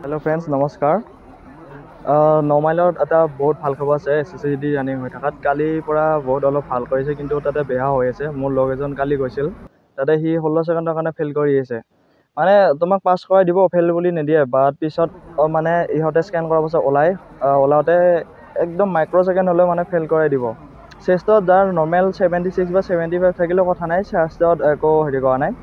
hello friends नमस्कार 9 মাইলত এটা বহুত ভাল খবৰ আছে SSCD ৰানিং হৈ থাকাত কালিৰ পৰা বহুত অলপ ভাল কৰিছে কিন্তু তাতে বেয়া হৈ আছে মোৰ লগ এজন কালি গৈছিল তাতে সি 16 ছেকেণ্ডৰ কাৰণে ফেল কৰি আছে মানে তোমাক পাছ কৰাই দিব ফেল বুলি নিদিয়ে বাট পিছত মানে ইহঁতে স্কেন কৰাৰ পাছত ওলাওতে একদম মাইক্ৰ ছেকেণ্ড হ'লেও মানে ফেল কৰাই দিব চেষ্টত যাৰ নৰ্মেল 76 বা 75 থাকিলেও কথা নাই চেষ্টত একো হেৰি কৰা নাই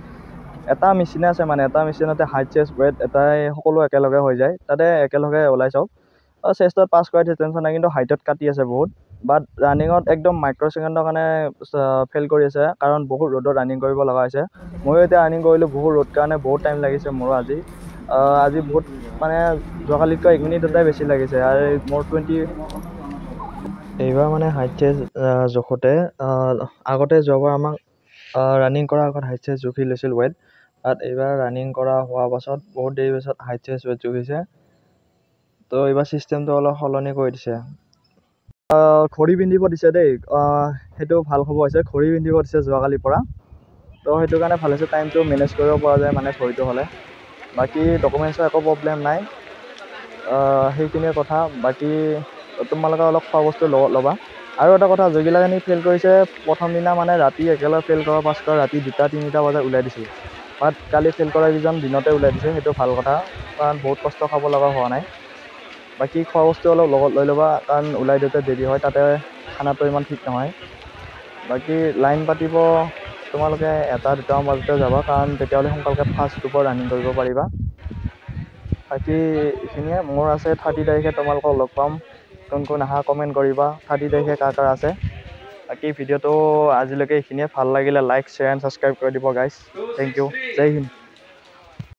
এটা মেচিন আছে মানে এটা মেচিনতে হাইট চেষ্ট ৱেট এটাই সকলো একেলগে হৈ যায় তাতে একেলগে ওলাই চাওক চেষ্টত পাছ কৰাই টেনশ্যন নাই কিন্তু হাইটত কাটি আছে বহুত বাট ৰানিঙত একদম মাইক্ৰ ছেকেণ্ডৰ কাৰণে ফেল কৰি আছে কাৰণ বহুত ৰ'দত ৰানিং কৰিব লগা হৈছে ময়ো এতিয়া ৰানিং কৰিলোঁ বহুত ৰ'দ কাৰণে বহুত টাইম লাগিছে মোৰো আজি বহুত মানে যোৱাকালিতকৈ 1 মিনিট এটাই বেছি লাগিছে আৰু মোৰ 20 এইবাৰ মানে হাইট চেষ্ট জোখোতে আগতে যোৱাবাৰ আমাক ৰানিং কৰাৰ আগত হাইট চেষ্ট জুখি লৈছিল ৱেট তাত এইবাৰ ৰানিং কৰা হোৱাৰ পাছত বহুত দেৰি পাছত হাইট চেষ্ট ৱেট জুখিছে তো এইবাৰ চিষ্টেমটো অলপ সলনি কৰি দিছে ঘড়ী পিন্ধিব দিছে দেই সেইটো ভাল খবৰ হৈছে ঘড়ী পিন্ধিব দিছে যোৱাকালিৰ পৰা তো সেইটো কাৰণে ভাল হৈছে টাইমটো মেনেজ কৰিব পৰা যায় মানে ঘড়ীটো হ'লে বাকী ডকুমেণ্টছৰ একো প্ৰব্লেম নাই সেইখিনিয়ে কথা বাকী তোমালোকে অলপ খোৱা বস্তু ল'বা আৰু এটা কথা যিবিলাকে ফেল কৰিছে প্ৰথম দিনা মানে ৰাতি একেলগে ফেল কৰাৰ পাছত ৰাতি 2-3টা বজাত ওলাই দিছিল বাট কালি ফেল কৰা কেইজন দিনতে ওলাই দিছে সেইটো ভাল কথা কাৰণ বহুত কষ্ট খাব লগা হোৱা নাই বাকী খোৱা বস্তু অলপ লগত লৈ ল'বা কাৰণ ওলাই দিওঁতে দেৰি হয় তাতে খানাটো ইমান ঠিক নহয় বাকী লাইন পাতিব তোমালোকে 1-2টামান বজাতে যাবা কাৰণ তেতিয়াহ'লে সোনকালকৈ ফাৰ্ষ্ট গ্ৰুপৰ ৰানিং কৰিব পাৰিবা বাকী এইখিনিয়ে মোৰ আছে 30 তাৰিখে তোমালোকক লগ পাম কোন আহা কমেণ্ট কৰিবা 30 তাৰিখে কাৰ আছে বাকী ভিডিঅ'টো আজিলৈকে এইখিনিয়ে ভাল লাগিলে লাইক শ্বেয়াৰ এণ্ড ছাবস্ক্ৰাইব কৰি দিব গাইজ থেংক ইউ জয় হিন্দ